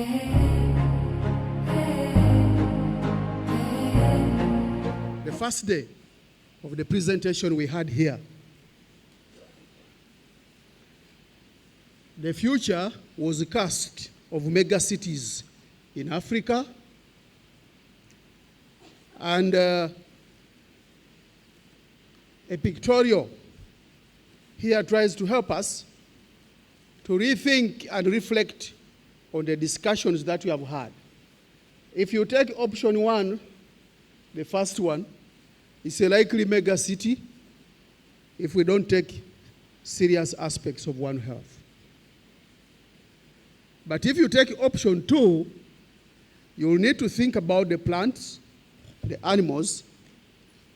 The first day of the presentation we had here, the future was cast of mega cities in Africa, and a pictorial here tries to help us to rethink and reflect on the discussions that we have had. If you take option 1, the first one, it's a likely mega city if we don't take serious aspects of One Health. But if you take option 2, you will need to think about the plants, the animals,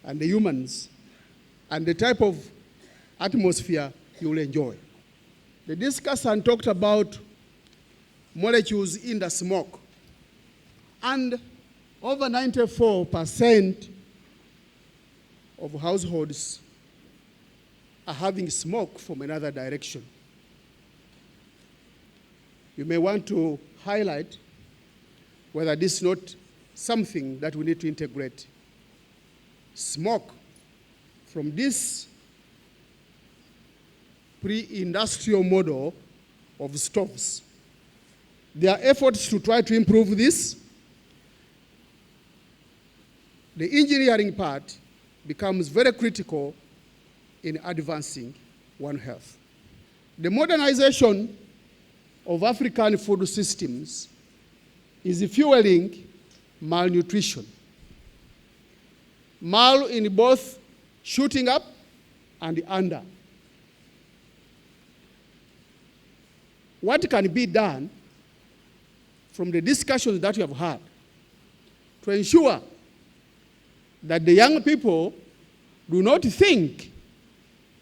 and the humans, and the type of atmosphere you will enjoy. The discussant talked about molecules in the smoke, and over 94% of households are having smoke from another direction. You may want to highlight whether this is not something that we need to integrate. Smoke from this pre-industrial model of stoves. There are efforts to try to improve this. The engineering part becomes very critical in advancing One Health. The modernization of African food systems is fueling malnutrition. Mal in both shooting up and under. What can be done from the discussions that we have had to ensure that the young people do not think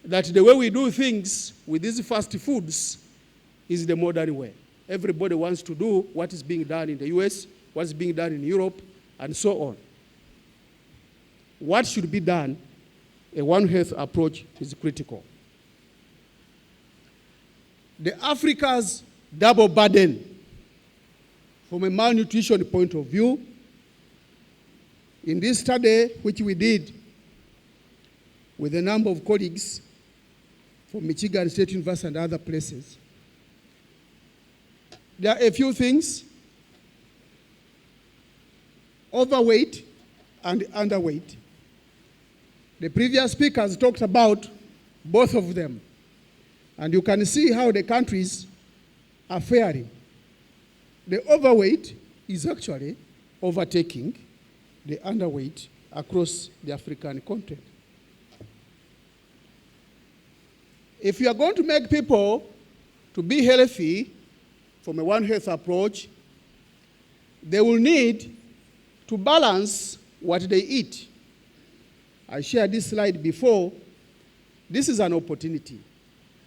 that the way we do things with these fast foods is the modern way. Everybody wants to do what is being done in the US, what's being done in Europe, and so on. What should be done? A One Health approach is critical. The Africa's double burden from a malnutrition point of view, in this study, which we did with a number of colleagues from Michigan State University and other places, there are a few things: overweight and underweight. The previous speakers talked about both of them, and you can see how the countries are faring. The overweight is actually overtaking the underweight across the African continent. If you are going to make people to be healthy from a One Health approach, they will need to balance what they eat. I shared this slide before. This is an opportunity.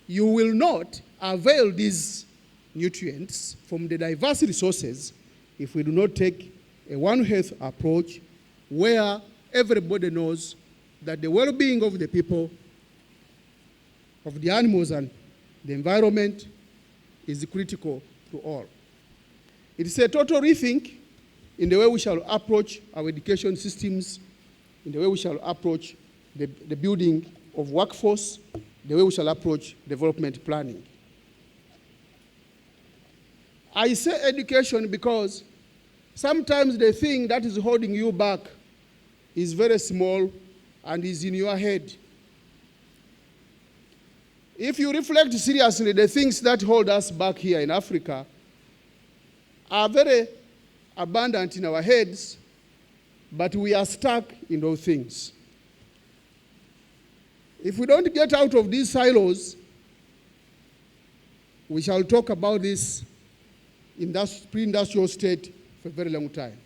You will not avail these nutrients from the diverse resources if we do not take a One Health approach where everybody knows that the well-being of the people, of the animals, and the environment is critical to all. It is a total rethink in the way we shall approach our education systems, in the way we shall approach the building of workforce, the way we shall approach development planning. I say education because sometimes the thing that is holding you back is very small and is in your head. If you reflect seriously, the things that hold us back here in Africa are very abundant in our heads, but we are stuck in those things. If we don't get out of these silos, we shall talk about this in that pre-industrial state for a very long time.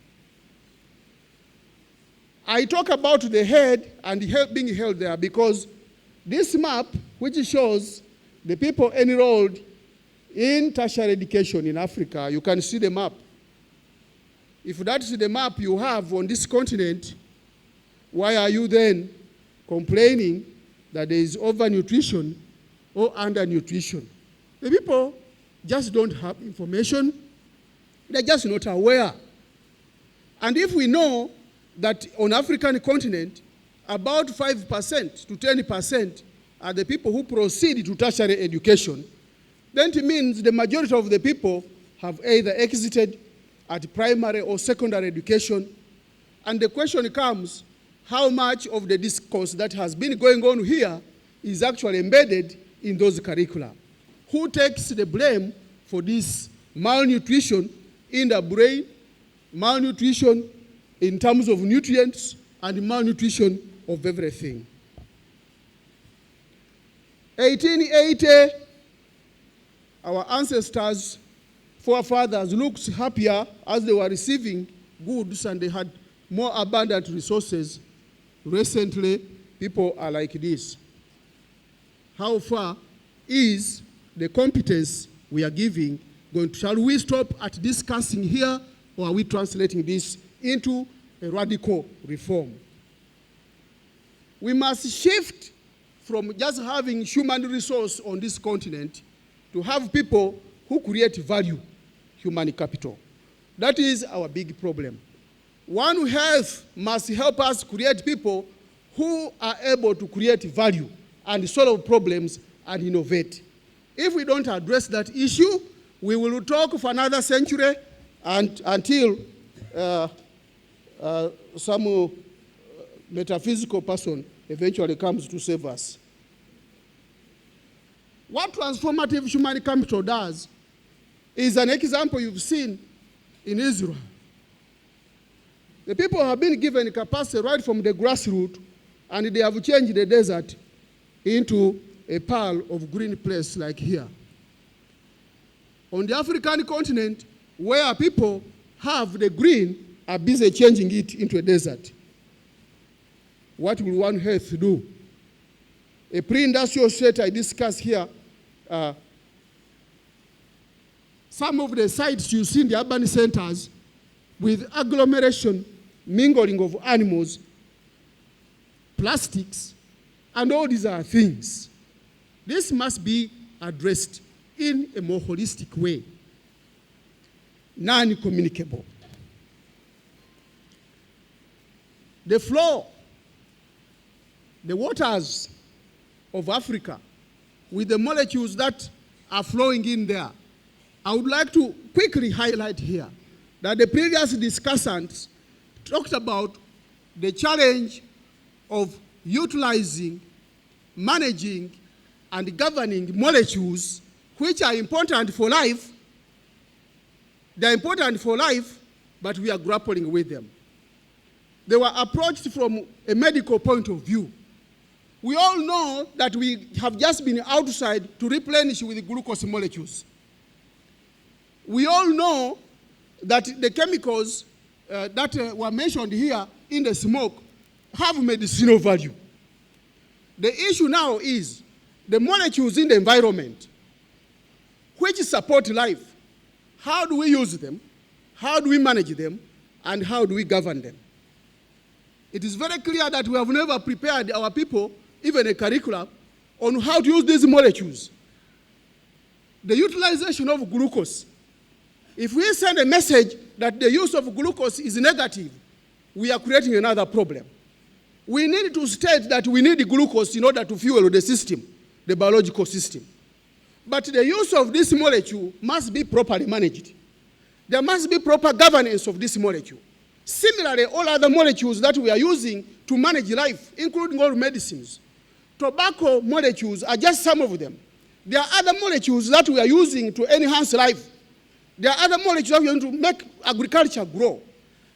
I talk about the head and being held there because this map, which shows the people enrolled in tertiary education in Africa, you can see the map. If that is the map you have on this continent, why are you then complaining that there is overnutrition or undernutrition? The people just don't have information, They're just not aware. And if we know that on African continent, about 5% to 10% are the people who proceed to tertiary education, then it means the majority of the people have either exited at primary or secondary education. And the question comes, how much of the discourse that has been going on here is actually embedded in those curricula? Who takes the blame for this malnutrition in the brain, malnutrition in terms of nutrients, and malnutrition of everything? 1880, our ancestors, forefathers, looked happier as they were receiving goods and they had more abundant resources. Recently, people are like this. How far is the competence we are giving going to? Shall we stop at discussing here, or are we translating this into a radical reform? We must shift from just having human resource on this continent to have people who create value, human capital. That is our big problem. One Health must help us create people who are able to create value and solve problems and innovate. If we don't address that issue, we will talk for another century and until some metaphysical person eventually comes to save us. What transformative human capital does is an example you've seen in Israel. The people have been given capacity right from the grassroots, and they have changed the desert into a pearl of green place like here. On the African continent, where people have the green, are busy changing it into a desert. What will One Health do? A pre-industrial state I discussed here, some of the sites you see in the urban centers with agglomeration, mingling of animals, plastics, and all these are things. This must be addressed in a more holistic way, non-communicable. The flow, the waters of Africa, with the molecules that are flowing in there, I would like to quickly highlight here that the previous discussants talked about the challenge of utilizing, managing, and governing molecules which are important for life. They are important for life, but we are grappling with them. They were approached from a medical point of view. We all know that we have just been outside to replenish with glucose molecules. We all know that the chemicals that were mentioned here in the smoke have medicinal value. The issue now is the molecules in the environment which support life. How do we use them? How do we manage them? And how do we govern them? It is very clear that we have never prepared our people, even a curriculum, on how to use these molecules. The utilization of glucose. If we send a message that the use of glucose is negative, we are creating another problem. We need to state that we need glucose in order to fuel the system, the biological system. But the use of this molecule must be properly managed. There must be proper governance of this molecule. Similarly, all other molecules that we are using to manage life, including all medicines. Tobacco molecules are just some of them. There are other molecules that we are using to enhance life. There are other molecules that we are using to make agriculture grow.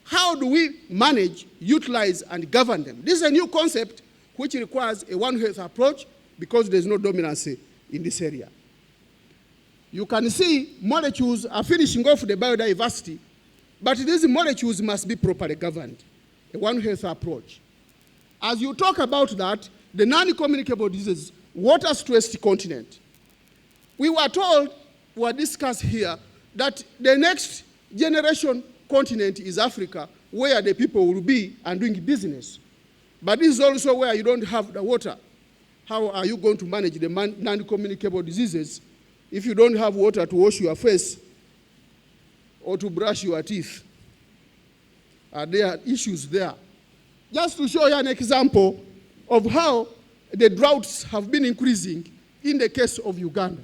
How do we manage, utilize, and govern them? This is a new concept which requires a One Health approach because there's no dominancy in this area. You can see molecules are finishing off the biodiversity, but these molecules must be properly governed, a One Health approach. As you talk about that, the non-communicable diseases, water-stressed continent. We were told, we were discussed here, that the next generation continent is Africa, where the people will be and doing business. But this is also where you don't have the water. How are you going to manage the non-communicable diseases if you don't have water to wash your face? or to brush your teeth. There are issues there. Just to show you an example of how the droughts have been increasing in the case of Uganda.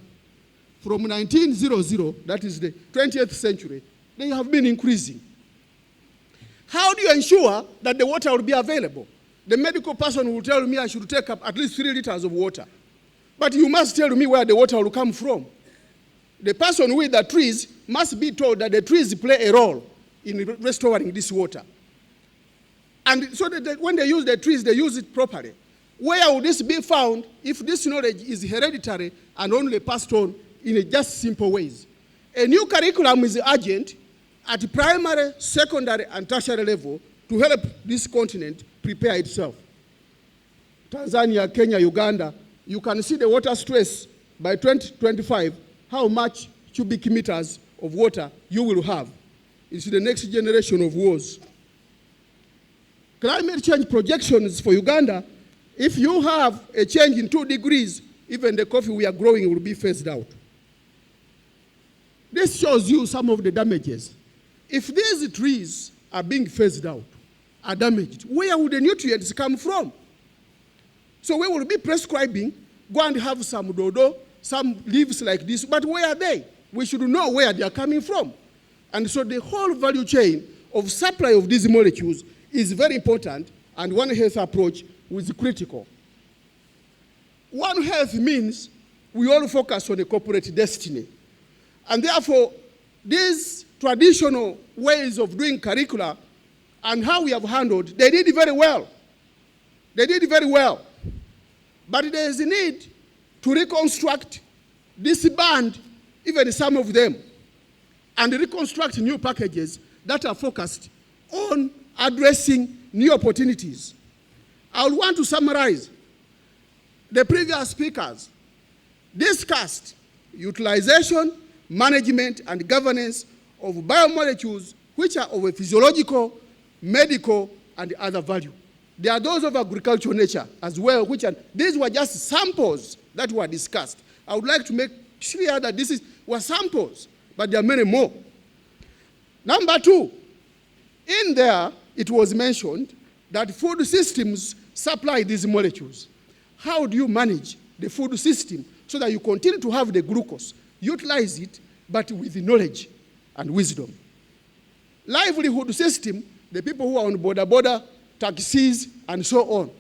From 1900, that is the 20th century, they have been increasing. How do you ensure that the water will be available? The medical person will tell me I should take up at least 3 liters of water. But you must tell me where the water will come from. The person with the trees must be told that the trees play a role in restoring this water. And so that when they use the trees, they use it properly. Where would this be found if this knowledge is hereditary and only passed on in just simple ways? A new curriculum is urgent at primary, secondary, and tertiary level to help this continent prepare itself. Tanzania, Kenya, Uganda, you can see the water stress by 2025, how much cubic meters of water you will have. It's the next generation of wars. Climate change projections for Uganda, if you have a change in 2 degrees, even the coffee we are growing will be phased out. This shows you some of the damages. If these trees are being phased out, are damaged, where would the nutrients come from? So we will be prescribing, go and have some dodo, some leaves like this, but where are they? We should know where they are coming from. And so the whole value chain of supply of these molecules is very important, and One Health approach is critical. One Health means we all focus on a corporate destiny. And therefore, these traditional ways of doing curricula and how we have handled, they did very well. They did very well. But there is a need to reconstruct, disband even some of them, and reconstruct new packages that are focused on addressing new opportunities. I would want to summarize. The previous speakers discussed utilization, management, and governance of biomolecules which are of a physiological, medical, and other value. There are those of agricultural nature as well, these were just samples that were discussed. I would like to make clear that were samples, but there are many more. Number 2, in there, it was mentioned that food systems supply these molecules. How do you manage the food system so that you continue to have the glucose, utilize it, but with knowledge and wisdom? Livelihood system, the people who are on border, taxis, and so on.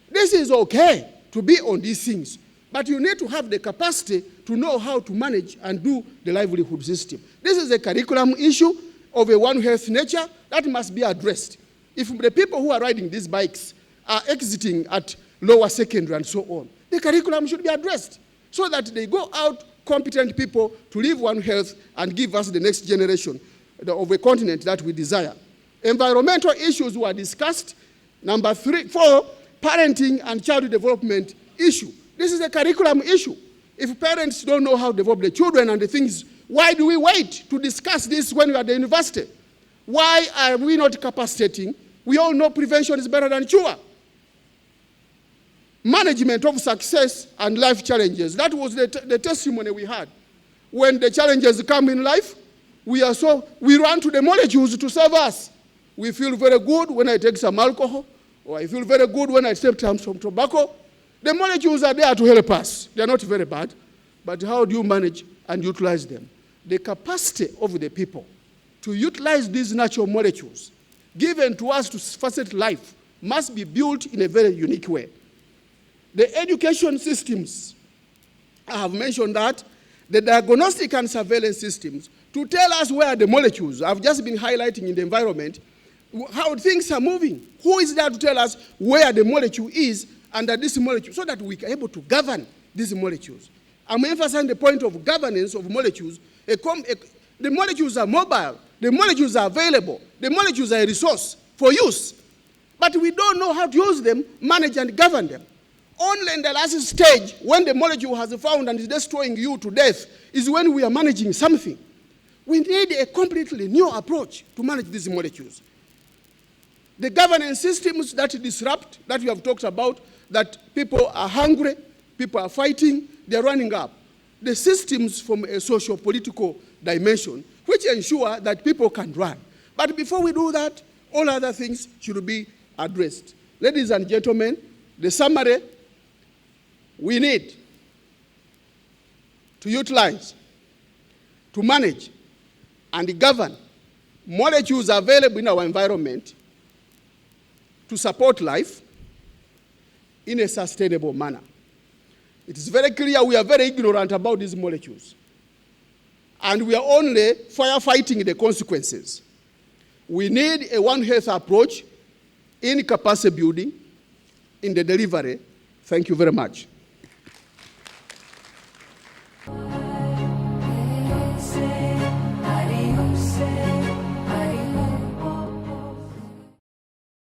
This is okay to be on these things, but you need to have the capacity to know how to manage and do the livelihood system. This is a curriculum issue of a One Health nature that must be addressed. If the people who are riding these bikes are exiting at lower secondary and so on, the curriculum should be addressed so that they go out competent people to live One Health and give us the next generation of a continent that we desire. Environmental issues were discussed. Number 4, parenting and child development issue. This is a curriculum issue. If parents don't know how to develop the children and the things, why do we wait to discuss this when we are at the university? Why are we not capacitating? We all know prevention is better than cure. Management of success and life challenges. That was the testimony we had. When the challenges come in life, we run to the molecules to serve us. We feel very good when I take some alcohol, or I feel very good when I take some tobacco. The molecules are there to help us. They are not very bad, but how do you manage and utilize them? The capacity of the people to utilize these natural molecules given to us to facilitate life must be built in a very unique way. The education systems, I have mentioned that, the diagnostic and surveillance systems, to tell us where the molecules, I've just been highlighting in the environment, how things are moving. Who is there to tell us where the molecule is under this molecule so that we are able to govern these molecules? I'm emphasizing the point of governance of molecules. The molecules are mobile. The molecules are available. The molecules are a resource for use. But we don't know how to use them, manage and govern them. Only in the last stage, when the molecule has found and is destroying you to death, is when we are managing something. We need a completely new approach to manage these molecules. The governance systems that disrupt, that we have talked about, that people are hungry, people are fighting, they're running up. the systems from a socio-political dimension, which ensure that people can run. But before we do that, all other things should be addressed. Ladies and gentlemen, the summary: we need to utilize, to manage, and govern molecules available in our environment to support life in a sustainable manner. It is very clear we are very ignorant about these molecules, and we are only firefighting the consequences. We need a One Health approach in capacity building, in the delivery. Thank you very much.